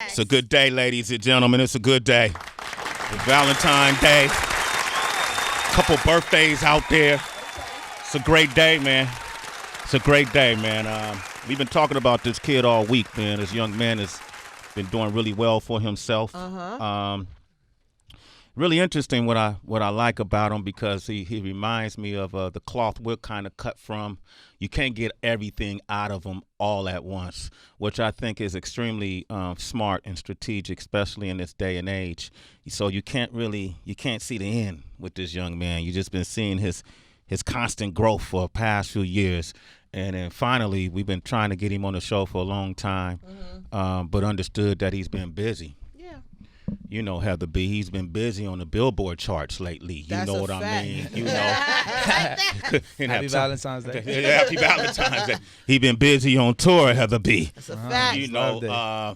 It's a good day, ladies and gentlemen. It's a good day. It's Valentine's Day. Couple birthdays out there. It's a great day, man. It's a great day, man. We've been talking about this kid all week, man. This young man has been doing really well for himself. Really interesting what I like about him, because he reminds me of the cloth we're kind of cut from. You can't get everything out of him all at once, which I think is extremely smart and strategic, especially in this day and age. So you can't see the end with this young man. You just been seeing his constant growth for the past few years. And then finally, we've been trying to get him on the show for a long time, but understood that he's been busy. You know, Heather B, he's been busy on the Billboard charts lately. You know what I mean? You know. Happy Valentine's Day. Happy Valentine's Day. He's been busy on tour, Heather B. That's a fact.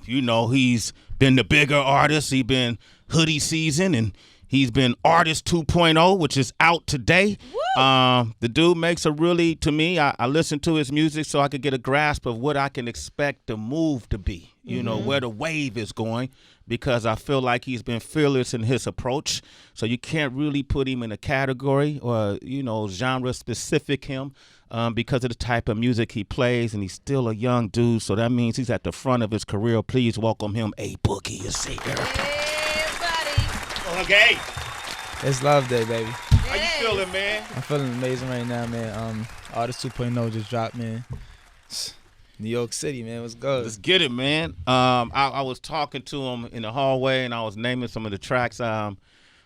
You know, he's been the bigger artist. He's been Hoodie Season, and he's been Artist 2.0, which is out today. The dude makes a really, to me, I listen to his music so I could get a grasp of what I can expect the move to be, you know, where the wave is going, because I feel like he's been fearless in his approach. So you can't really put him in a category or, you know, genre specific him because of the type of music he plays, and he's still a young dude. So that means he's at the front of his career. Please welcome him, A Boogie, you see here. Hey, buddy. Okay. It's Love Day, baby. How you feeling, man? I'm feeling amazing right now, man. Artist 2.0 just dropped, man. New York City, man. What's good? Let's get it, man. I was talking to him in the hallway, and I was naming some of the tracks. Some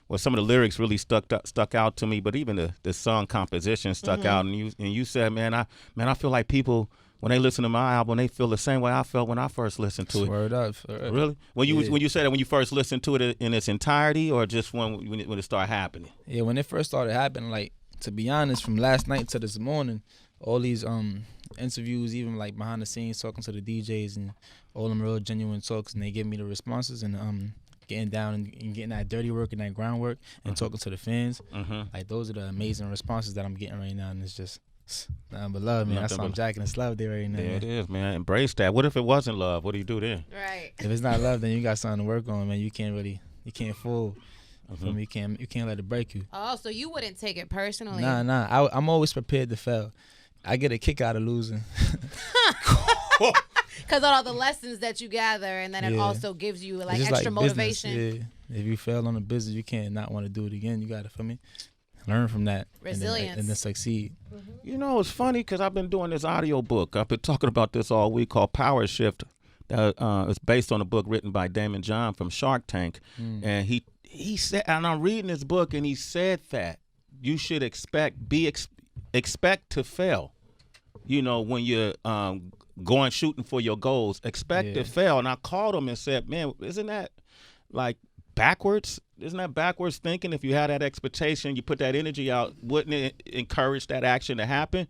of the lyrics really stuck out to me, but even the song composition stuck out. And you said, man, I feel like people, when they listen to my album, they feel the same way I felt when I first listened to it. Word up. Really? When you said that, when you first listened to it in its entirety, or just when it started happening? Yeah, when it first started happening, like, to be honest, from last night to this morning, all these interviews, even like behind the scenes, talking to the DJs, and all them real genuine talks, and they give me the responses, and getting down and getting that dirty work and that groundwork, and talking to the fans. Like, those are the amazing responses that I'm getting right now, and it's just nothing but love, man. That's why I'm jacking. It's Love Day right now. Yeah, it is, man. Embrace that. What if it wasn't love? What do you do then? Right. If it's not love, then you got something to work on, man. You can't fool. You can't let it break you. Oh, so you wouldn't take it personally? Nah. I'm always prepared to fail. I get a kick out of losing. Because of all the lessons that you gather, and then it also gives you like extra motivation. Business, yeah. If you fail on the business, you can't not want to do it again. You got to, for me, learn from that. Resilience. And then succeed. You know, it's funny because I've been doing this audio book. I've been talking about this all week, called Power Shift. It's based on a book written by Damon John from Shark Tank. And he said, and I'm reading this book, and he said that you should expect to fail. You know, when you're going shooting for your goals, expect to fail. And I called him and said, man, isn't that like backwards? Isn't that backwards thinking? If you had that expectation, you put that energy out, wouldn't it encourage that action to happen?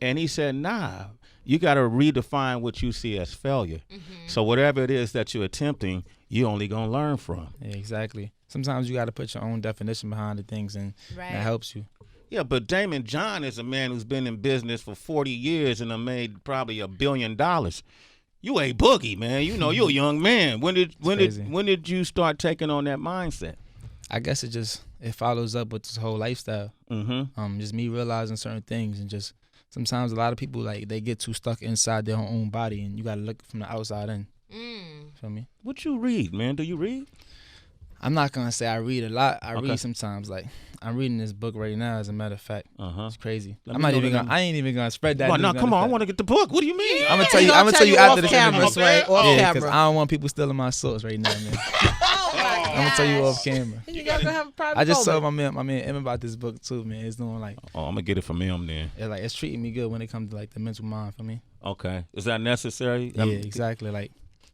And he said, nah, you got to redefine what you see as failure. So whatever it is that you're attempting, you're only going to learn from. Yeah, exactly. Sometimes you got to put your own definition behind the things, and that helps you. Yeah, but Damon John is a man who's been in business for 40 years and made probably $1 billion. You A Boogie, man. You know, you're a young man. When did you start taking on that mindset? I guess it follows up with this whole lifestyle. Just me realizing certain things, and just sometimes a lot of people, like, they get too stuck inside their own body, and you got to look from the outside in. Feel me? What you read, man? Do you read? I'm not gonna say I read a lot. I read sometimes. Like, I'm reading this book right now, as a matter of fact. It's crazy. I ain't even gonna spread that. No, come on. I want to get the book. What do you mean? I'm gonna tell you after the camera. camera. Off Because I don't want people stealing my source right now, man. I'm gonna tell you off camera. You guys gonna have a private I just told moment. my man M about this book too, man. It's doing like. Oh, I'm gonna get it from him then. It's treating me good when it comes to like the mental mind for me. Okay, is that necessary? Yeah, exactly. Like,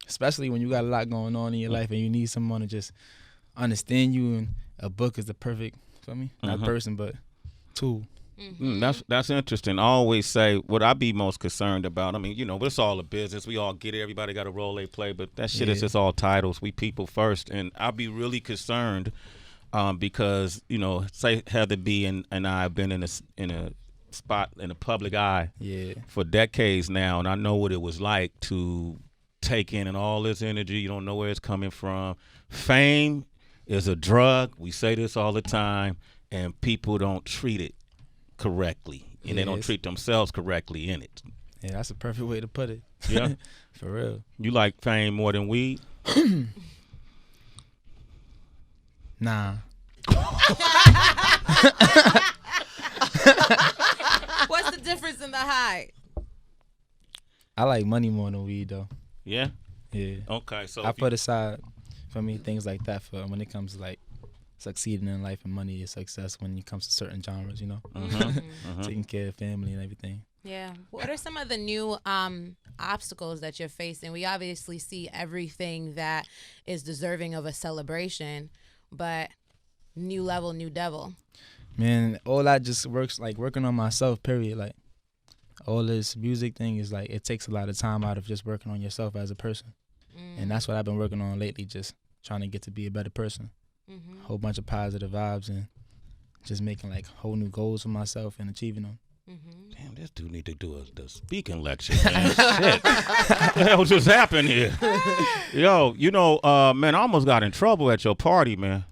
especially when you got a lot going on in your life and you need someone to just understand you, and a book is the perfect, for me, not person, but tool. That's interesting. I always say what I be most concerned about. I mean, you know, it's all a business. We all get it. Everybody got a role they play, but that shit is just all titles. We people first, and I'll be really concerned because, you know, say Heather B and I have been in a spot in the public eye for decades now, and I know what it was like to take in and all this energy. You don't know where it's coming from. Fame is a drug. We say this all the time, and people don't treat it correctly, and they don't treat themselves correctly in it. Yeah, that's a perfect way to put it. Yeah. For real. You like fame more than weed? Nah. What's the difference in the high? I like money more than weed, though. Yeah? Yeah. Okay, so I put aside, for me, things like that for when it comes to, like, succeeding in life and money is success when it comes to certain genres, you know? Taking care of family and everything. Yeah. What are some of the new obstacles that you're facing? We obviously see everything that is deserving of a celebration, but new level, new devil. Man, all that just works, like, working on myself, period. Like, all this music thing is, like, it takes a lot of time out of just working on yourself as a person. And that's what I've been working on lately, just trying to get to be a better person. A whole bunch of positive vibes and just making, like, whole new goals for myself and achieving them. Damn, this dude need to do a speaking lecture, man. Shit. What the hell just happened here? Yo, you know, man, I almost got in trouble at your party, man.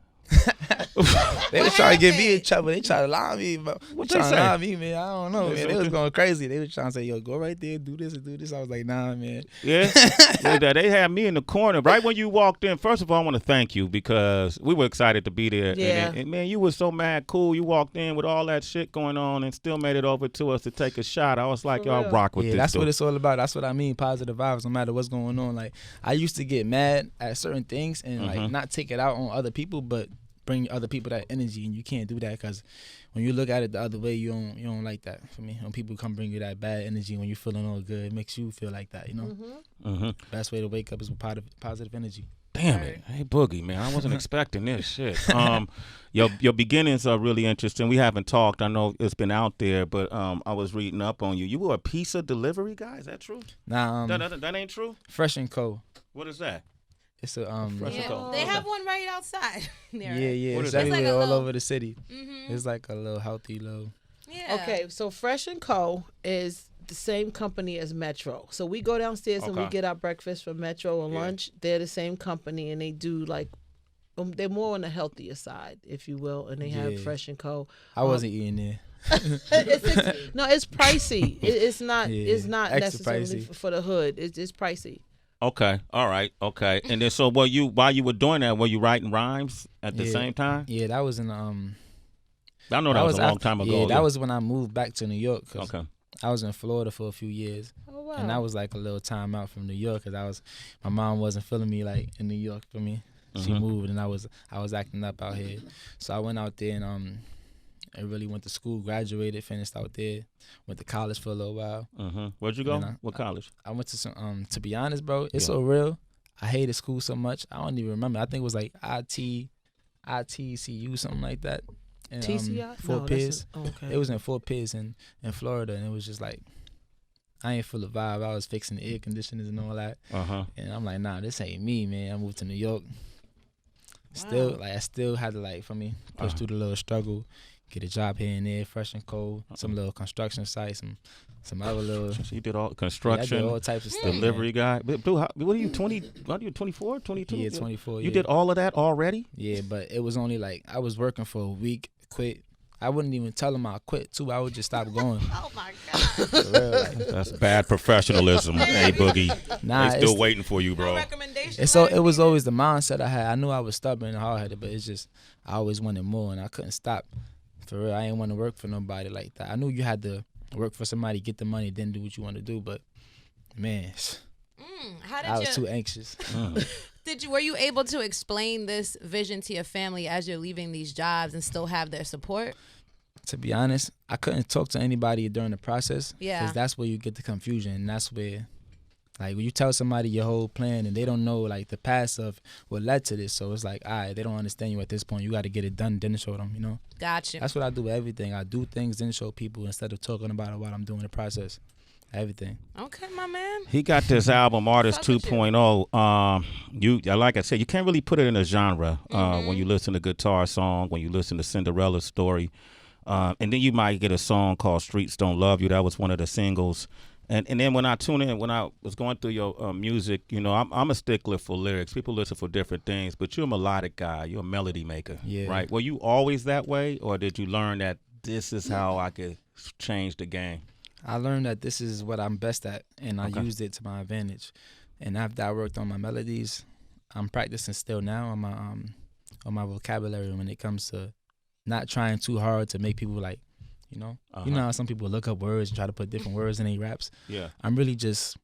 They was trying to get me in trouble. They tried to lie me, but What trying they to say? lie me, man. I don't know, man. They was going crazy. They was trying to say, yo, go right there, do this and do this. I was like, nah, man. Yeah? Yeah, they had me in the corner. Right when you walked in, first of all, I want to thank you because we were excited to be there. Yeah. And man, you was so mad cool. You walked in with all that shit going on and still made it over to us to take a shot. I was like, y'all rock with Yeah, this that's dude. what it's all about. That's what I mean, positive vibes, no matter what's going on. Like, I used to get mad at certain things and, like, not take it out on other people, but bring other people that energy, and you can't do that because when you look at it the other way, you don't like that. For me, when people come bring you that bad energy when you're feeling all good, it makes you feel like that, you know. Best way to wake up is with positive energy. Damn it. Hey, Boogie, man, I wasn't expecting this shit. Your beginnings are really interesting. We haven't talked. I know it's been out there, but I was reading up on you. You were a pizza delivery guy. Is that true? Nah, That ain't true? Fresh and Co. What is that? It's a Yeah, they have one right outside. Yeah. What It's is it? everywhere, It's like a all little- over the city. It's like a little healthy little. Yeah. Okay, so Fresh and Co. is the same company as Metro. So we go downstairs and we Okay. get our breakfast from Metro and lunch. They're the same company, and they do like they're more on the healthier side, if you will, and they have Yeah. Fresh and Co. I wasn't eating there. No, it's pricey. It's not. Yeah, It's not extra necessarily pricey. for the hood. It's pricey. Okay. All right. Okay. And then so while you were doing that, were you writing rhymes at the Yeah. same time? Yeah, that was in I know that was a long time ago. Yeah, that was when I moved back to New York. 'Cause Okay. I was in Florida for a few years, Oh wow. and that was like a little time out from New York because my mom wasn't feeling me like in New York for me. She moved, and I was acting up out here. So I went out there and I really went to school, graduated, finished out there, went to college for a little while. Where'd you go? And What college? I went to some. To be honest, bro, it's so real. I hated school so much. I don't even remember. I think it was like ITCU, something like that. And, TCI. Fort Pierce. Okay. It was in Fort Pierce in Florida, and it was just like I ain't full of vibe. I was fixing the air conditioners and all that, and I'm like, nah, this ain't me, man. I moved to New York. Still, I still had to for me push through the little struggle, get a job here and there, Fresh and Cold, some little construction sites, some other little. So you did all I construction, did all types of stuff. delivery guy. But dude, what are you, 20? What are you, 24, 22? Yeah, 24. You did all of that already? Yeah, but it was only I was working for a week, quit. I wouldn't even tell them I quit too. I would just stop going. Oh my God. For real, That's bad professionalism. Hey, Boogie. Nah, they still waiting for you, bro. Recommendation. it was always the mindset I had. I knew I was stubborn and hard headed, but it's just I always wanted more and I couldn't stop. For real, I didn't want to work for nobody like that. I knew you had to work for somebody, get the money, then do what you want to do. But man, How I was did too anxious. were you able to explain this vision to your family as you're leaving these jobs and still have their support? To be honest, I couldn't talk to anybody during the process. Yeah. Because that's where you get the confusion. And that's where, when you tell somebody your whole plan and they don't know, the past of what led to this. So it's all right, they don't understand you at this point. You got to get it done, then show them, you know? Gotcha. That's what I do with everything. I do things, then show people instead of talking about it while I'm doing the process. Everything. Okay, my man. He got this album, Artist Fuck with 2.0. Like I said, you can't really put it in a genre when you listen to Guitar Song, when you listen to Cinderella's Story. And then you might get a song called Streets Don't Love You. That was one of the singles. And then when I tune in, when I was going through your music, you know, I'm a stickler for lyrics. People listen for different things, but you're a melodic guy. You're a melody maker, right? Were you always that way, or did you learn that this is how I could change the game? I learned that this is what I'm best at, and I used it to my advantage. And after I worked on my melodies, I'm practicing still now on my vocabulary when it comes to not trying too hard to make people like, you know how some people look up words and try to put different words in their raps. Yeah, I'm really just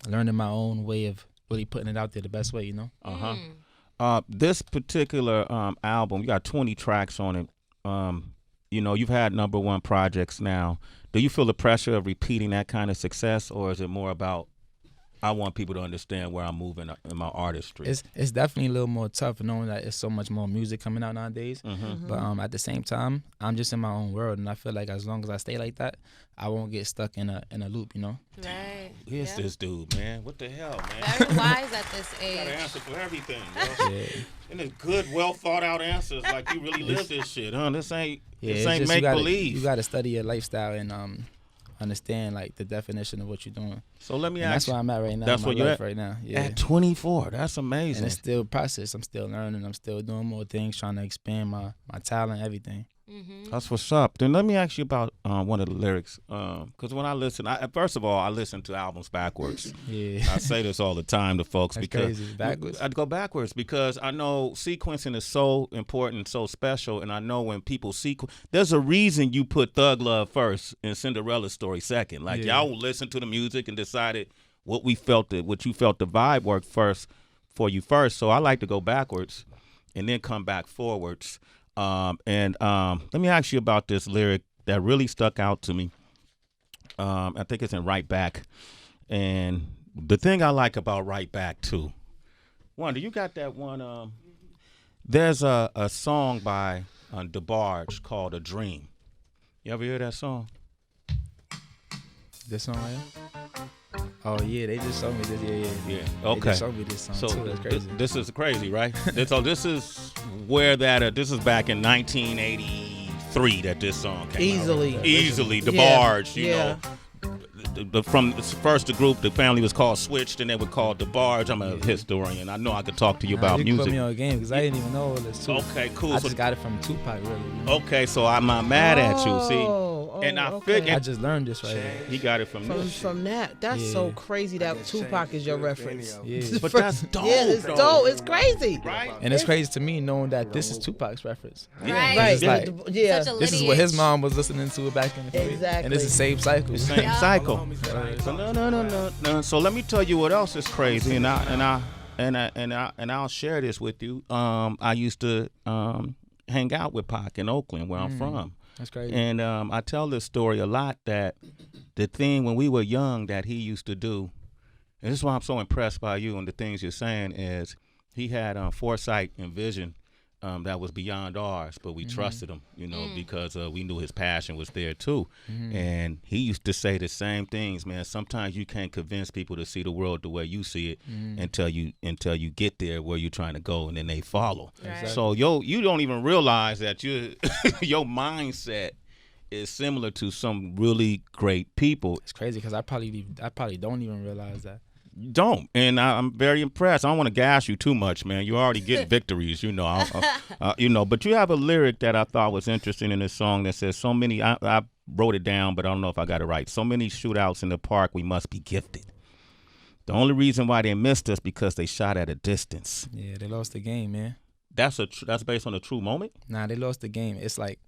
learning my own way of really putting it out there the best way, you know. This particular album, you got 20 tracks on it. You know, you've had #1 projects now. Do you feel the pressure of repeating that kind of success, or is it more about I want people to understand where I'm moving in my artistry? It's definitely a little more tough knowing that there's so much more music coming out nowadays. But at the same time, I'm just in my own world, and I feel like as long as I stay like that, I won't get stuck in a loop, you know. Right. Here's this dude, man. What the hell, man? Very wise at this You age. got an answer for everything, bro. And it's good, well thought out answers. Like you really live this shit, huh? This ain't just make believe. You gotta study your lifestyle and understand like the definition of what you're doing. So let me And ask that's where I'm at right now. That's in my where you're life at right now. Yeah. At 24, that's amazing. And it's still a process. I'm still learning. I'm still doing more things, trying to expand my talent, everything. That's what's up. Then let me ask you about one of the lyrics. Because when I listen, first of all, I listen to albums backwards. Yeah. I say this all the time to folks. That's because crazy. Backwards? I'd go backwards because I know sequencing is so important, so special, and I know when people sequence, there's a reason you put Thug Love first and Cinderella's Story second. Like y'all will listen to the music and decided what you felt the vibe worked first for you first. So I like to go backwards and then come back forwards. Let me ask you about this lyric that really stuck out to me. I think it's in Right Back. And the thing I like about Right Back, too, Wanda, you got that one? There's a song by DeBarge called A Dream. You ever hear that song? This song right here? Oh, yeah, they just showed me this. Yeah. Okay. They just showed me this song, So too. That's crazy. this is crazy, right? So this is where this is back in 1983 that this song came out. Easily, DeBarge, you know. From first the group, the family was called Switched, and they were called DeBarge. I'm a historian. I know I could talk to you about you music. Put me on a game because I didn't even know all this too. Okay, cool. I just got it from Tupac, really. You know? Okay, so I'm not mad at you. See, and I figured I just learned this right here. he got it from this. From that. That's so crazy that Tupac is your reference. Yeah. But that's dope. Yeah, it's though. dope. It's crazy. Right? And it's crazy to me knowing that this is Tupac's reference. Right. Right. It's like, Yeah. Such a this is what his lineage. mom was listening to back in the day. Exactly. And it's the same cycle. The same Yeah. cycle. So no. So let me tell you what else is crazy, and I'll share this with you. I used to hang out with Pac in Oakland, where I'm from. That's crazy. And I tell this story a lot, that the thing when we were young that he used to do, and this is why I'm so impressed by you and the things you're saying, is he had foresight and vision that was beyond ours, but we trusted him, you know, because we knew his passion was there too. And he used to say the same things, man. Sometimes you can't convince people to see the world the way you see it until you get there where you're trying to go, and then they follow. Right. So you don't even realize that your mindset is similar to some really great people. It's crazy because I probably don't even realize that. Don't, and I'm very impressed. I don't want to gas you too much, man. You already get victories, you know. But you have a lyric that I thought was interesting in this song that says, "So many." I wrote it down, but I don't know if I got it right. So many shootouts in the park, we must be gifted. The only reason why they missed us because they shot at a distance. Yeah, they lost the game, man. That's based on a true moment. Nah, they lost the game. It's like,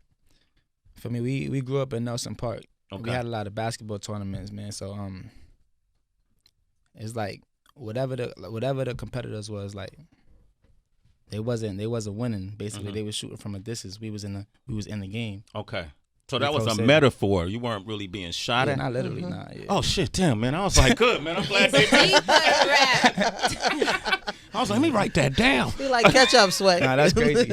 for me, we grew up in Nelson Park. Okay. We had a lot of basketball tournaments, man. So it's like whatever the competitors was, like they wasn't winning. Basically, they was shooting from a distance. We was in the game. Okay. So that was a metaphor. You weren't really being shot at. Not literally, nah. Yeah. Oh shit, damn, man. I was like, good, man. I'm glad they. I was like, let me write that down. Be like catch up, Sway. Nah, that's crazy.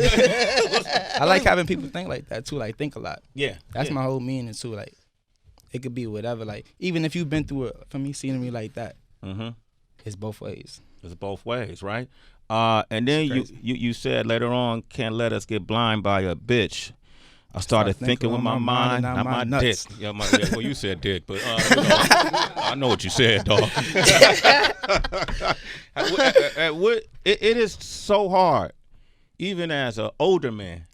I like having people think like that too. Like think a lot. Yeah. That's my whole meaning too. Like it could be whatever. Like even if you've been through it, for me, scenery like that, it's both ways. It's both ways, right? And then you said later on, can't let us get blind by a bitch. I started thinking with my mind, not my dick. nuts. Yeah, well, you said dick, but I know what you said, dog. It is so hard, even as an older man,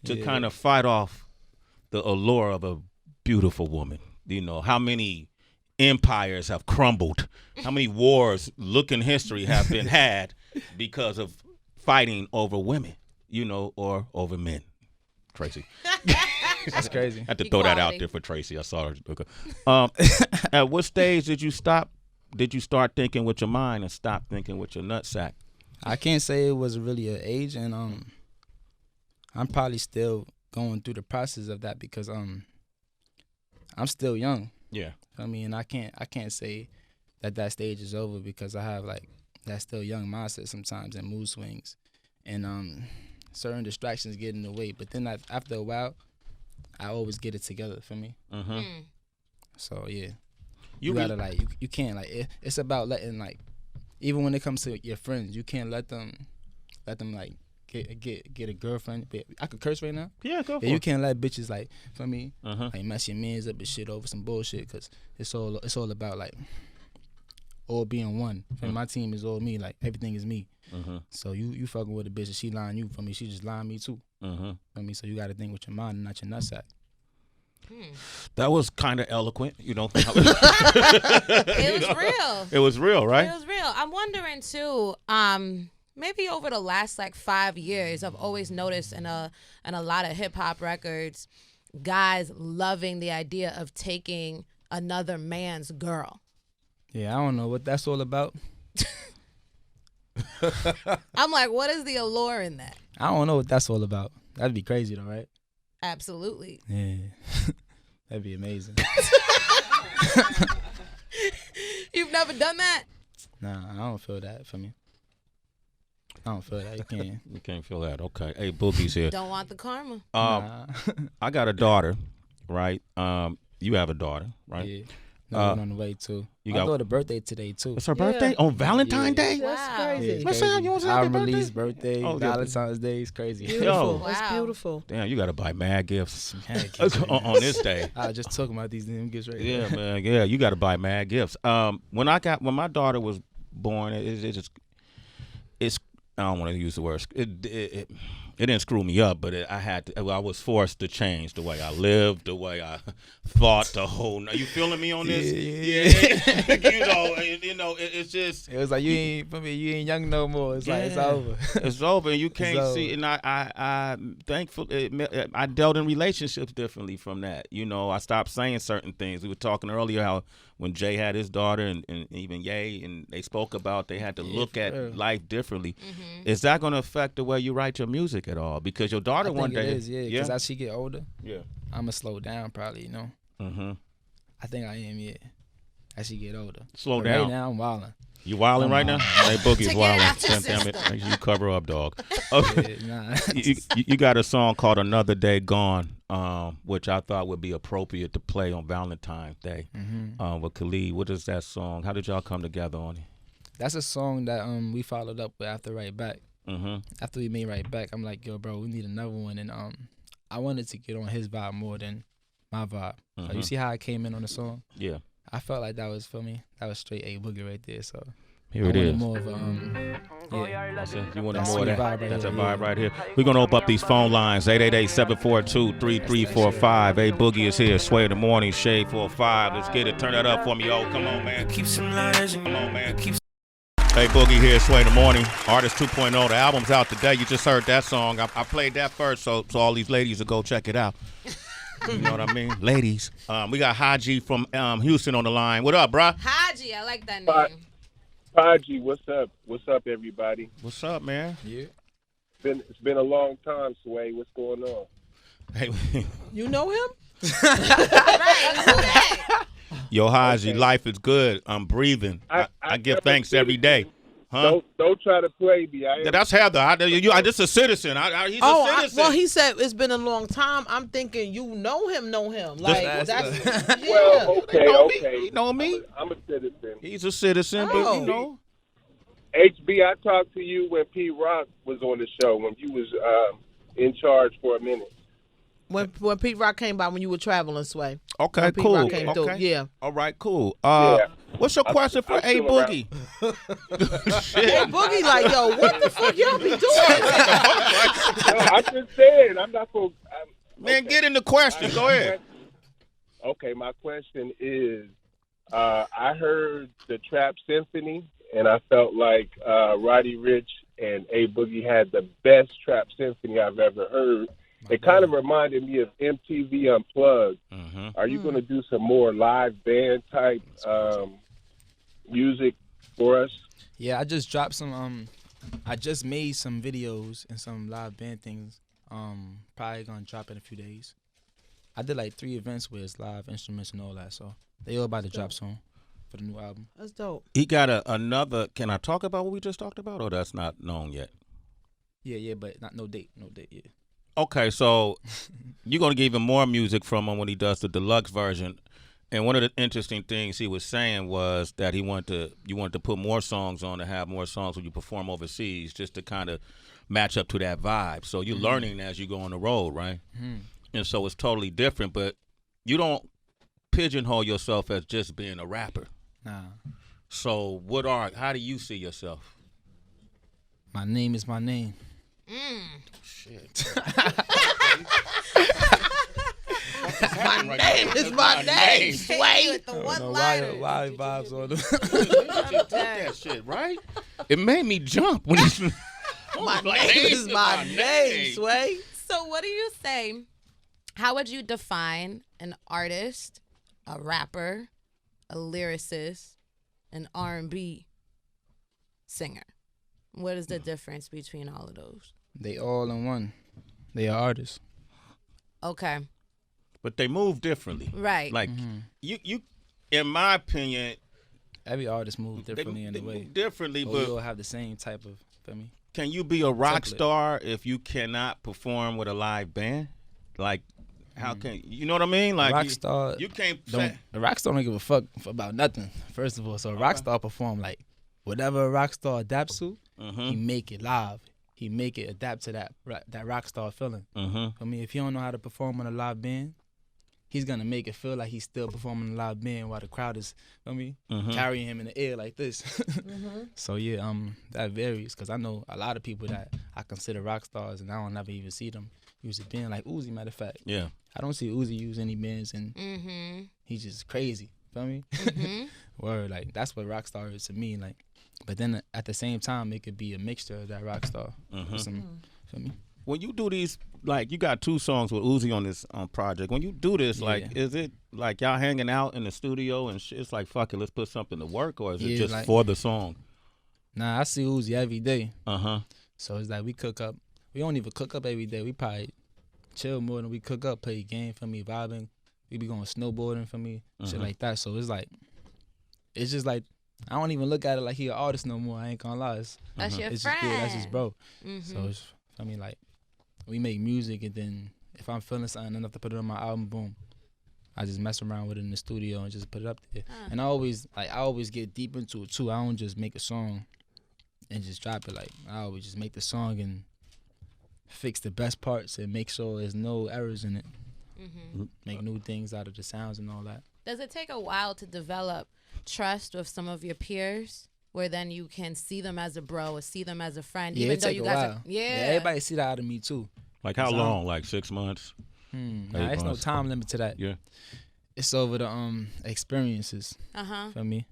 to kind of fight off the allure of a beautiful woman. You know, how many empires have crumbled, how many wars look in history have been had because of fighting over women, you know, or over men. Tracy. That's crazy. I had to throw that out there for Tracy. I saw her. Okay. At what stage did you start thinking with your mind and stop thinking with your nutsack? I can't say it was really an age, and I'm probably still going through the process of that because I'm still young. Yeah. I mean, I can't say that stage is over because I have like that still young mindset sometimes and mood swings, and certain distractions get in the way. But then after a while, I always get it together for me. Mm-hmm. So yeah, you gotta you can't it's about letting even when it comes to your friends, you can't let them like get a girlfriend. I could curse right now. Yeah, go for You it. can't let bitches for me Uh-huh. mess your mans up and shit over some bullshit because it's all about all being one. For my team is all me. Like everything is me. Mm-hmm. So you fucking with a bitch and she lying you for me. She just lying me too. Mm-hmm. For me, so you got to think with your mind and not your nutsack. That was kind of eloquent, you know. It was real. It was real, right? It was real. I'm wondering too. Maybe over the last 5 years, I've always noticed in a lot of hip hop records, guys loving the idea of taking another man's girl. Yeah, I don't know what that's all about. I'm like, what is the allure in that? I don't know what that's all about. That'd be crazy though, right? Absolutely. Yeah. That'd be amazing. You've never done that? Nah, I don't feel that for me. I don't feel that. You can't. You can't feel that. Okay. Hey, Boogie's here. Don't want the karma. Nah. I got a daughter, right? You have a daughter, right? Yeah. No, on the way too. you My got- daughter's birthday today too. It's her birthday on Valentine's Day. That's Wow. crazy. it's Let's crazy. say you want to say happy Release birthday, Oh, yeah. Valentine's Day is crazy. Beautiful. Yo. That's Wow. beautiful. Damn, you got to buy mad gifts Mad gifts right now. on this day. I was just talking about these damn gifts right Yeah, now. man. Yeah, you got to buy mad gifts. When my daughter was born, it's I don't want to use the word. It didn't screw me up, but I was forced to change the way I lived, the way I thought. The whole. You feeling me on this? Yeah. you know, it's just. It was like you ain't young no more. It's like it's over. It's over, and you can't It's see. And I thankful. I dealt in relationships differently from that. You know, I stopped saying certain things. We were talking earlier how when Jay had his daughter, and even Ye, and they spoke about they had to look at real. life differently. Is that going to affect the way you write your music at all? Because your daughter I one think day, it is, yeah. Because as she get older, yeah. I'm gonna slow down probably. You know. Mm-hmm. I think I am. Yeah. As she get older. Slow But down. Right now I'm wilding. You wilding right now? Hey, Boogie's To get it wilding. out your Damn it! system. Make sure you cover up, dog. Okay. Yeah, nah. you got a song called "Another Day Gone," which I thought would be appropriate to play on Valentine's Day with Khalid. What is that song? How did y'all come together on it? That's a song that we followed up with after Right Back. Mm-hmm. After we made Right Back, I'm like, yo, bro, we need another one, and I wanted to get on his vibe more than my vibe. You see how I came in on the song? Yeah. I felt like that was for me. That was straight A Boogie right there. So Here I it wanted is. more of a yeah. That's it. You wanted That's more of sweet that? vibe right That's a here, vibe yeah. right here. We're going to open up these phone lines. 888-742-3345. Hey, Boogie is here. Sway in the morning. Shade 45. Let's get it. Turn that up for me. Oh, come on, man. Come on, man. Hey, Boogie here. Sway in the morning. Artist 2.0. The album's out today. You just heard that song. I played that first, so all these ladies will go check it out. You know what I mean? Ladies. We got Haji from Houston on the line. What up, bruh? Haji, I like that name. Haji, what's up? What's up, everybody? What's up, man? Yeah. It's been a long time, Sway. What's going on? Hey, You know him? Right, who that? yo, Haji, Okay. life is good. I'm breathing. I give never thanks every day. Huh? Don't try to play me. That's Heather. I just a citizen. He's a citizen. Well, he said it's been a long time. I'm thinking you know him. Like That's- that's yeah. Well, okay. You know me? I'm a citizen. He's a citizen, but Oh. you know. HB, I talked to you when P. Rock was on the show, when you was in charge for a minute. When Pete Rock came by when you were traveling, Sway. Okay, When Pete cool. Rock came through. Okay. Yeah. All right, cool. Yeah. What's your question for I'm A still Boogie? Hey, Boogie, like, yo, what the fuck y'all be doing? No, I'm just saying. I'm not going. Man, get in the question. Go ahead. Okay, my question is, I heard the Trap Symphony, and I felt like Roddy Ricch and A Boogie had the best Trap Symphony I've ever heard. It kind of reminded me of MTV Unplugged. Mm-hmm. Are you going to do some more live band type music for us? Yeah, I just dropped some. I just made some videos and some live band things. Probably gonna drop in a few days. I did like 3 events where it's live instruments and all that, so they all about to drop soon for the new album. That's dope. He got another. Can I talk about what we just talked about, or that's not known yet? Yeah, but no date yet. Okay, so you're gonna get even more music from him when he does the deluxe version. And one of the interesting things he was saying was that you wanted to put more songs on, to have more songs when you perform overseas, just to kind of match up to that vibe. So you're learning as you go on the road, right? Mm-hmm. And so it's totally different, but you don't pigeonhole yourself as just being a rapper. Nah, So how do you see yourself? my name is my name. Shit. My name is my name, Sway. With the one No, liner. why vibes on them? That shit, right? It made me jump when he. My name is my name, Sway. So what do you say? How would you define an artist, a rapper, a lyricist, an R&B singer? What is the difference between all of those? They all in one. They are artists. Okay. But they move differently. Right. Like you, in my opinion, Every artist moves differently they in a way. move differently. But we But all have the same type of, feel me? can you be a rock Template. star if you cannot perform with a live band? Like, how can you know what I mean? Like, rock star you can't. A rock star don't give a fuck about nothing, first of all. So a rock star perform like whatever a rock star adapts to, he make it live. He make it adapt to that rock star feeling. I mean, if he don't know how to perform on a live band, he's gonna make it feel like he's still performing in a live band while the crowd is, carrying him in the air like this. So yeah, that varies because I know a lot of people that I consider rock stars and I don't ever even see them use a band like Uzi. Matter of fact, Yeah. I don't see Uzi use any bands and he's just crazy. Feel me? Word, like that's what rock star is to me. Like, but then at the same time, it could be a mixture of that rock star. Feel me? When you do these, like you got 2 songs with Uzi on this project. When you do this, like, is it like y'all hanging out in the studio and shit? It's like, fuck it, let's put something to work, or is it just like, for the song? Nah, I see Uzi every day. So it's like we cook up. We don't even cook up every day. We probably chill more than we cook up, play a game for me, vibing. We be going snowboarding for me, shit like that. So it's just like, I don't even look at it like he an artist no more. I ain't gonna lie. That's your It's friend. just cool. That's his bro. So it's, I mean, like, we make music and then if I'm feeling something enough to put it on my album, boom, I just mess around with it in the studio and just put it up there. And I always get deep into it too. I don't just make a song and just drop it. Like, I always just make the song and fix the best parts and make sure there's no errors in it. Make new things out of the sounds and all that. Does it take a while to develop trust with some of your peers, where then you can see them as a bro or see them as a friend, Yeah, even it though take you a guys while. are, Everybody see that out of me too. Like how long? Like 6 months? Nah, there's no time limit to that. Yeah. It's over the experiences. Feel me?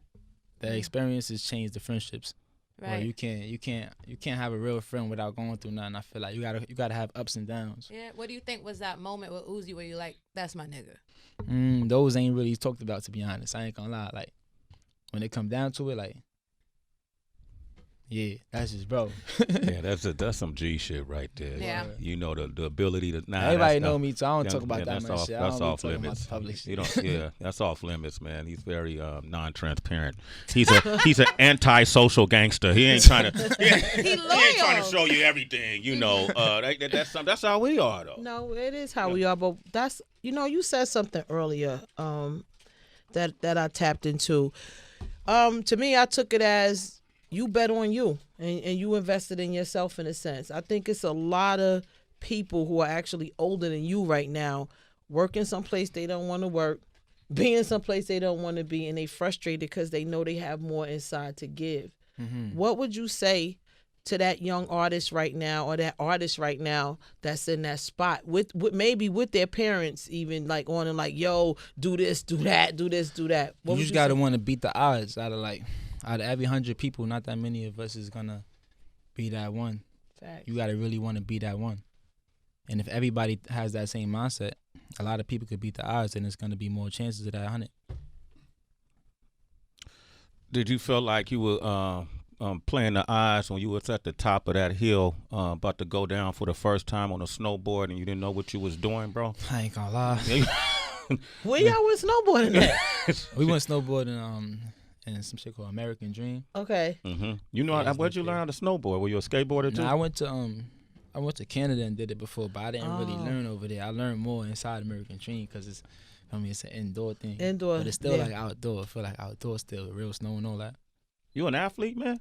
The experiences change the friendships. Right. Or you can't have a real friend without going through nothing. I feel like you gotta have ups and downs. Yeah. What do you think was that moment with Uzi where you like, that's my nigga? Those ain't really talked about, to be honest. I ain't gonna lie. Like, when it come down to it, like, yeah, that's just bro. Yeah, that's some G shit right there. Yeah. You know the ability to. Nah, Everybody know me, so I don't talk about that that's much off, shit. That's I don't off be talking limits. about the public shit. You don't. Yeah, that's off limits, man. He's very non-transparent. He's an anti-social gangster. He ain't trying to. He ain't trying to show you everything. You know. That's how we are though. No, it is how we are, but that's, you said something earlier that I tapped into. To me, I took it as you bet on you and you invested in yourself in a sense. I think it's a lot of people who are actually older than you right now working someplace they don't want to work, being someplace they don't want to be, and they frustrated because they know they have more inside to give. What would you say to that young artist right now, or that artist right now that's in that spot with maybe with their parents even like on and like, yo, do this, do that, do this, do that? What You just gotta want to beat the odds. Out of every 100 people, not that many of us is gonna be that one. Facts. You gotta really want to be that one. And if everybody has that same mindset, a lot of people could beat the odds, and it's gonna be more chances of that 100. Did you feel like you were playing the odds when you was at the top of that hill, about to go down for the first time on a snowboard, and you didn't know what you was doing, bro? I ain't gonna lie. Where y'all went snowboarding at? We went snowboarding in some shit called American Dream. Okay. You know, where'd you learn how to snowboard? Were you a skateboarder too? Nah, I went to Canada and did it before, but I didn't really learn over there. I learned more inside American Dream because it's an indoor thing. Indoor, but it's still yeah. like outdoor. I feel like outdoor still, real snow and all that. You an athlete, man?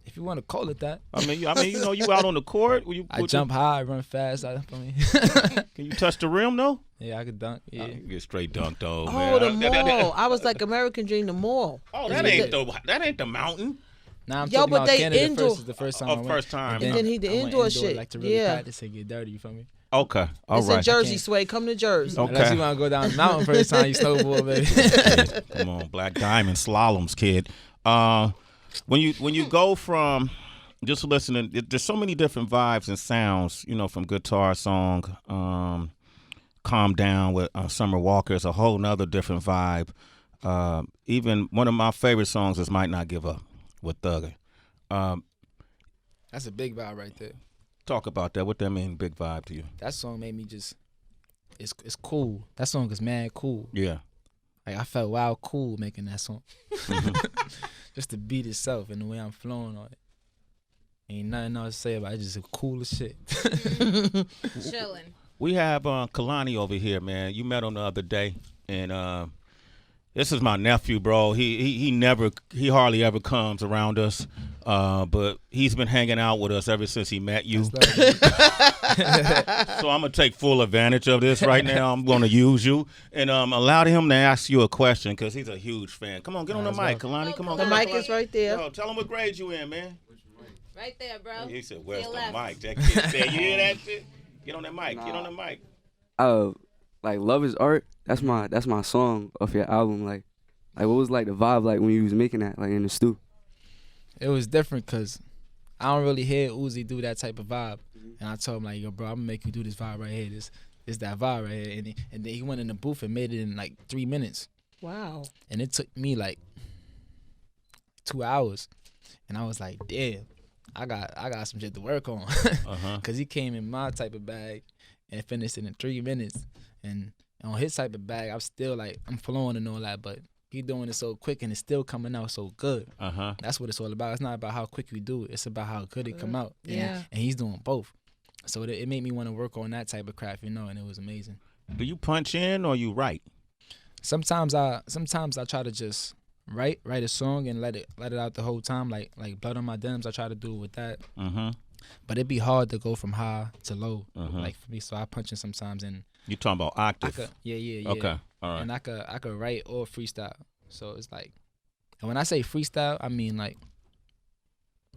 If you want to call it that. I mean, you know, you out on the court. I jump high, I run fast. Can you touch the rim though? Yeah, I could dunk. Yeah, You get straight dunked though. Oh, man. the mall. I was like American Dream, the mall. Oh, that ain't the mountain. Nah, I'm Yo, talking but about they Canada indoor- first. Is the first time I went. First time. And then he the indoor shit. Like to really Yeah. practice and get dirty. You feel me? Okay, all It's right. in Jersey, Sway. Come to Jersey. Okay. Unless you want to go down the mountain first time you snowboard, baby. Come on, Black Diamond slaloms, kid. When you go from just listening, there's so many different vibes and sounds. You know, from guitar song, "Calm Down" with Summer Walker is a whole nother different vibe. Even one of my favorite songs is "Might Not Give Up" with Thugger. That's a big vibe right there. Talk about that. What that mean, big vibe to you? That song made me just, it's cool. That song is mad cool. Yeah. Like I felt wild cool making that song. Just the beat itself and the way I'm flowing on it. Ain't nothing else to say about it. It's just the coolest shit. Chilling. We have Kalani over here, man. You met him the other day, and this is my nephew, bro. He hardly ever comes around us, but he's been hanging out with us ever since he met you. So I'm gonna take full advantage of this right now. I'm gonna use you and allow him to ask you a question because he's a huge fan. Come on, get on the mic, Kalani. Come on, The get on mic Kalani. is right there. Yo, tell him what grade you in, man. Right there, bro. He said, "Where's To the your mic?" left. That kid said, "You hear that shit? Get on that mic. Get on the mic." Like Love Is Art. That's my song off your album. Like what was like the vibe like when you was making that like in the stew? It was different because I don't really hear Uzi do that type of vibe. And I told him like, yo, bro, I'm gonna make you do this vibe right here. This that vibe right here. And then he went in the booth and made it in like 3 minutes. Wow. And it took me like 2 hours. And I was like, damn, I got some shit to work on. Cause he came in my type of bag and finished it in 3 minutes. And on his type of bag, I'm still like, I'm flowing and all that, but he doing it so quick and it's still coming out so good. That's what it's all about. It's not about how quick you do it. It's about how good it come out. Yeah. And he's doing both. So it made me want to work on that type of craft, you know, and it was amazing. Do you punch in or you write? Sometimes I try to just write a song and let it out the whole time, like Blood on My Denims. I try to do it with that. But it'd be hard to go from high to low, like for me. So I punch in sometimes, and you talking about octave? Yeah. Okay, all right. And I could write or freestyle. So it's like, and when I say freestyle, I mean like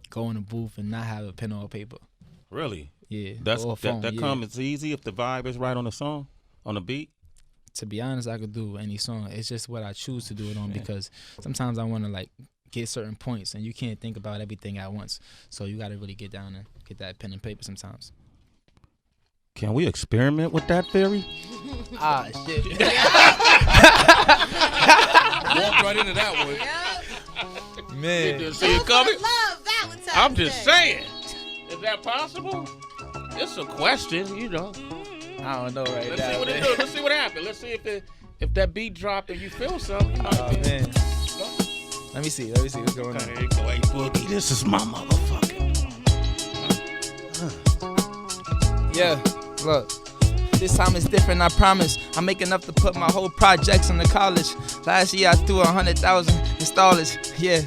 go in the booth and not have a pen or paper. Really? Yeah. That comes easy if the vibe is right on the song, on the beat. To be honest, I could do any song. It's just what I choose to do it on because sometimes I want to like get certain points and you can't think about everything at once. So you got to really get down and get that pen and paper sometimes. Can we experiment with that theory? Shit. Walked right into that one. Man. Didn't see it coming. Love Valentine's I'm just Day. saying. Is that possible? It's a question, you know. I don't know right Let's now. see what it do. Let's see what happens. Let's see if that beat dropped and you feel something. You might Oh, man. Let me see what's going on. There you go. Hey, Boogie, this is my motherfucker. Yeah, look. This time it's different, I promise. I make enough to put my whole projects into college. Last year I threw 100,000 installers. Yeah.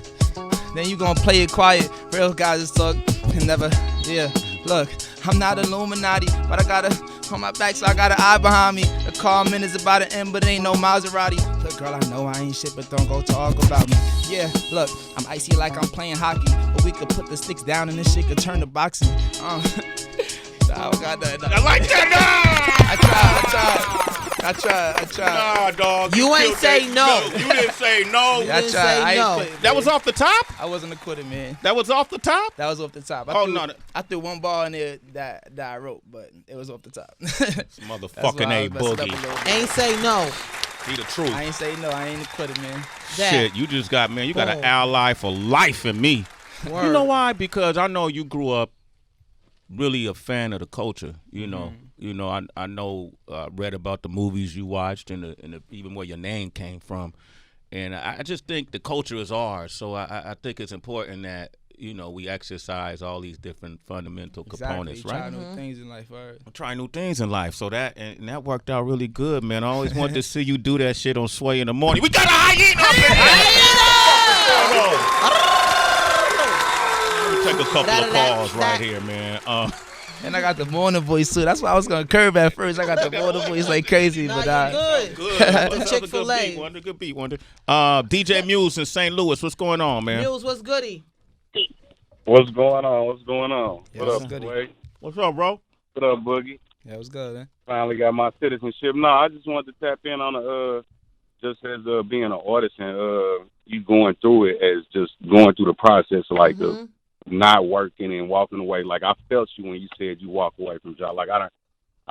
Then you gonna play it quiet. Real guys just talk. never, yeah. Look, I'm not Illuminati, but I got a on my back, so I got an eye behind me. The car minutes about to end, but it ain't no Maserati. Look, girl, I know I ain't shit, but don't go talk about me. Yeah, look, I'm icy like I'm playing hockey, but we could put the sticks down and this shit could turn to boxing. I got that. I like that. I tried. Nah, dog. You ain't say no. You didn't say no. Yeah, I didn't tried. say I ain't no. quit, That was off the top? I wasn't a quitter, man. That was off the top? That was off the top. I threw one ball in there that I wrote, but it was off the top. Motherfucking A Boogie. Ain't say no. Be the truth. I ain't say no. I ain't a quitter, man. Shit, you just got, man, you got an Boom. ally for life in me. Word. You know why? Because I know you grew up really a fan of the culture. You know, I know, read about the movies you watched and even where your name came from, and I just think the culture is ours. So I think it's important that we exercise all these different fundamental components, right? Try new things in life, right? Try new things in life. So that worked out really good, man. I always wanted to see you do that shit on Sway in the morning. We got a hyena up in here. Let me take a couple of calls right here, man. And I got the morning voice too. That's why I was gonna curve at first. I got the morning voice like crazy, but good. The Chick-fil-A. Good beat, wonder. DJ Muse in St. Louis. What's going on, man? Muse, what's goody? What's going on? Yeah, what what's up, good? Sway? What's up, bro? What up, Boogie? Yeah, it was good, man. Finally got my citizenship. No, I just wanted to tap in on just as being an artist and you going through it as just going through the process like of not working and walking away. Like I felt you when you said you walk away from jobs. Like I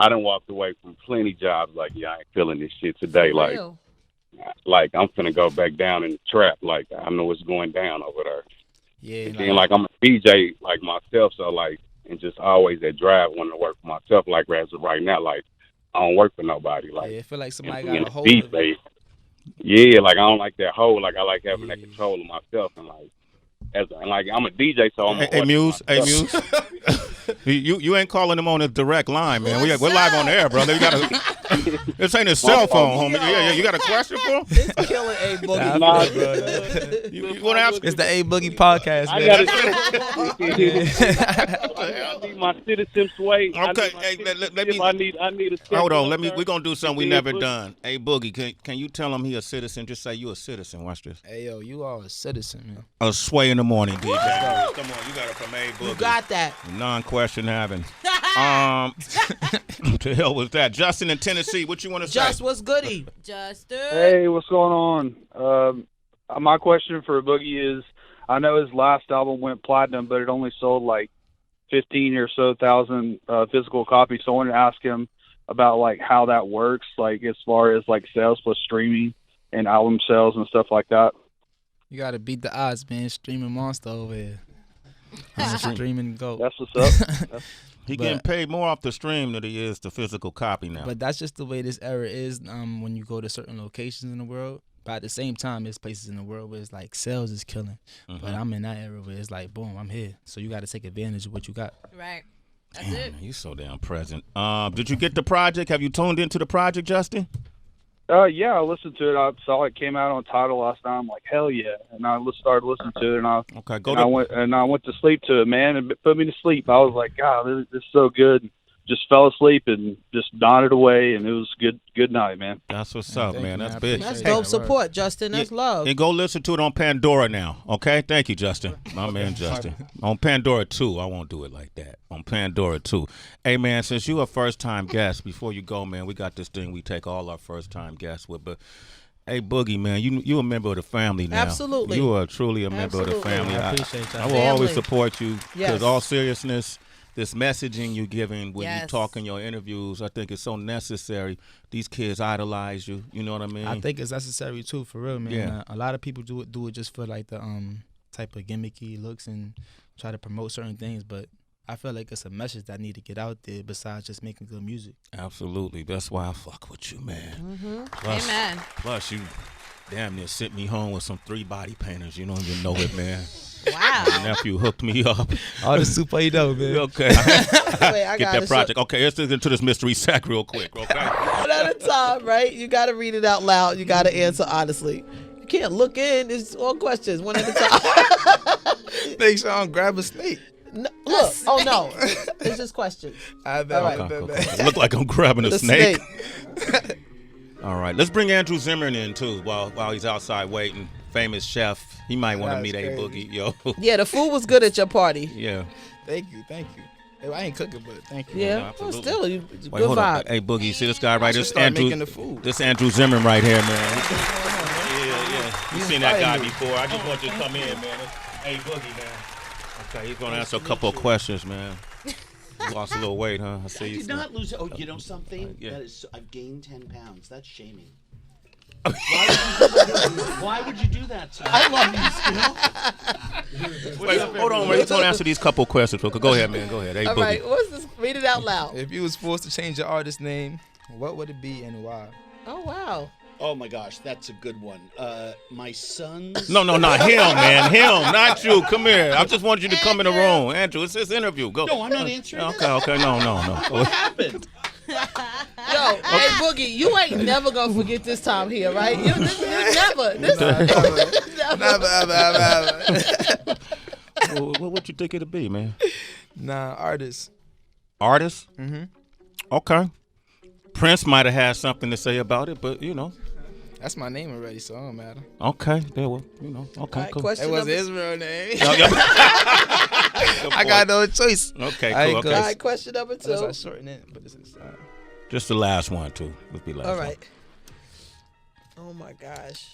done walked away from plenty jobs. Like I ain't feeling this shit today. Like I'm finna go back down in the trap. Like I know it's going down over there. Yeah, And then like I'm a DJ like myself, so like and just always that drive wanting to work for myself. Like as of right now, like I don't work for nobody. Like I feel like somebody and got a hold beat of it. bait. Yeah, like I don't like that hold. Like I like having that control of myself and like and like I'm a DJ, so I'm. Hey Muse, you ain't calling him on his direct line, man. We're live on the air, brother. You gotta. This ain't his cell phone, homie. Yeah. You got a question for him? It's killing A Boogie. You want to ask? It's the A Boogie podcast, I man. need my citizen Sway. Okay, hey, let me. I need a. Hold on, we're gonna do something we never done. Hey Boogie, can you tell him he a citizen? Just say you a citizen. Watch this. Hey yo, you are a citizen, man. A Sway in the morning, DJ. Come on, you got it from A Boogie. You got that. Non-question having. The hell was that? Justin in Tennessee, what you want to say? Just what's goody? Justin. Hey, what's going on? My question for Boogie is, I know his last album went platinum, but it only sold like 15 or so thousand physical copies. So I wanted to ask him about like how that works, like as far as like sales plus streaming and album sales and stuff like that. You gotta beat the odds, man. Streaming monster over here. Streaming goat. That's what's up. He getting paid more off the stream than he is the physical copy now. But that's just the way this era is. When you go to certain locations in the world, but at the same time, there's places in the world where it's like sales is killing. But I'm in that era where it's like, boom, I'm here. So you got to take advantage of what you got. Right. That's it. You so damn present. Did you get the project? Have you tuned into the project, Justin? Yeah, I listened to it. I saw it came out on Tidal last night. I'm like, hell yeah! And I started listening to it, and I went to sleep to it, man, and it put me to sleep. I was like, God, this is so good. Just fell asleep and just nodded away, and it was good night, man. That's what's up, man. That's big. That's dope support, Justin. That's love. And go listen to it on Pandora now, okay? Thank you, Justin. My man, Justin. On Pandora 2, I won't do it like that. On Pandora 2. Hey, man, since you a first-time guest, before you go, man, we got this thing we take all our first-time guests with, but hey, Boogie, man, you a member of the family now. Absolutely. You are truly a member of the family. I appreciate that. I will always support you because Yes. all seriousness, this messaging you're giving when you Yes. talk in your interviews, I think it's so necessary. These kids idolize you. You know what I mean? I think it's necessary too, for real, man. Yeah. A lot of people do it just for like the type of gimmicky looks and try to promote certain things, but I feel like it's a message that need to get out there besides just making good music. Absolutely. That's why I fuck with you, man. Amen. Plus, you damn near sent me home with some 3 body painters. You don't even know it, man. Wow. My nephew hooked me up. All the super you know, man. Okay. Wait, I Get got that project. Okay, let's get into this mystery sack real quick, okay? One at a time, right? You got to read it out loud. You got to answer honestly. You can't look in. It's all questions, one at a time. Make sure I don't grab a snake. No, look. Oh no, it's just questions. I bet. All right. Okay. Look like I'm grabbing a The snake. All right, let's bring Andrew Zimmern in too while he's outside waiting. Famous chef. He might want to meet A Boogie. Yo. Yeah, the food was good at your party. Yeah. Thank you. Hey, I ain't cooking, but thank you. Yeah, No, well, absolutely. still, Wait, good hold vibe. on. Hey Boogie, see this guy right here? This start Andrew. making the food. This Andrew Zimmern right here, man. Yeah. You seen that guy inspired me. before? I just want you to come in, man. Hey Boogie, man. Okay, he's gonna answer a couple of questions, man. You lost a little weight, huh? I see I you. did not lose. Oh, you know something? Yeah. That is, I've gained 10 pounds. That's shaming. Why Why would you do that to me? I love you still. Wait, hold on, man. He's gonna answer these couple questions. Go ahead, man. Go ahead. Hey, All Boogie. right, what's this? Read it out loud. If you was forced to change your artist name, what would it be and why? Oh wow. Oh my gosh, that's a good one. My son's. No, not him, man. Him, not you. Come here. I just want you to come in the room, Andrew. It's this interview. Go. No, I'm not answering. Okay. No. What happened? Yo, hey Boogie, you ain't never gonna forget this time here, right? You never. Never. What would you think it'd be, man? Nah, artist. Artist? Mm-hmm. Okay. Prince might have had something to say about it, but That's my name already, so it don't matter. Okay. There, well, okay, All right, cool. question It was number, his real name. No, yeah. I got no choice. Okay, I cool. ain't Okay. all right, question number Unless I 2. shorten it, but it's Just the last one, too. Let's be last All one. right. Oh my gosh.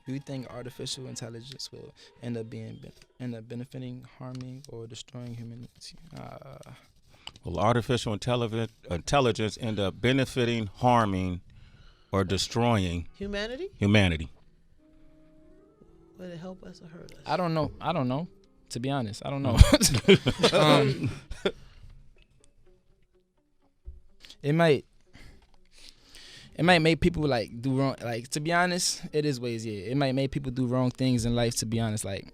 Do you think artificial intelligence will end up benefiting, harming, or destroying humanity? Will artificial intelligence end up benefiting, harming, or destroying Humanity? humanity? Will it help us or hurt us? I don't know. To be honest, I don't know. It might make people like do wrong. Like, to be honest, it is ways. Yeah, it might make people do wrong things in life. To be honest, like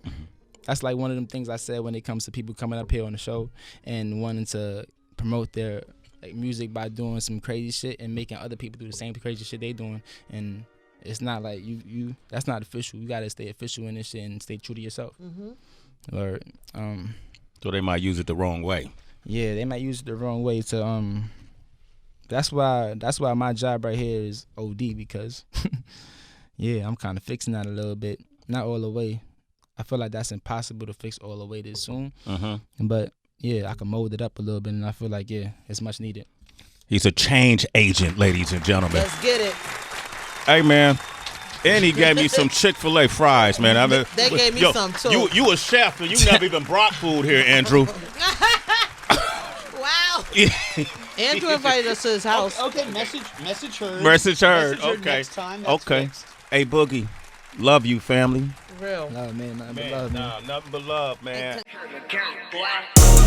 that's like one of them things I said when it comes to people coming up here on the show and wanting to promote their like music by doing some crazy shit and making other people do the same crazy shit they doing. And it's not like you. That's not official. You gotta stay official in this shit and stay true to yourself. Mm-hmm. Or So they might use it the wrong way. yeah, they might use it the wrong way to That's why my job right here is OD, because yeah, I'm kind of fixing that a little bit, not all the way. I feel like that's impossible to fix all the way this soon. But yeah, I can mold it up a little bit, and I feel like it's much needed. He's a change agent, ladies and gentlemen. Let's get it. Hey, man. And he gave me some Chick-fil-A fries, man. I mean, They gave me some, too. You a chef, and you never even brought food here, Andrew. Wow. Andrew invited us to his house. Okay, message heard. Message heard. Okay. Next time, that's Okay. fixed. Hey, Boogie. Love you, family. Real. Love, man, nothing but Man, love, man. nothing but love, man. Boy.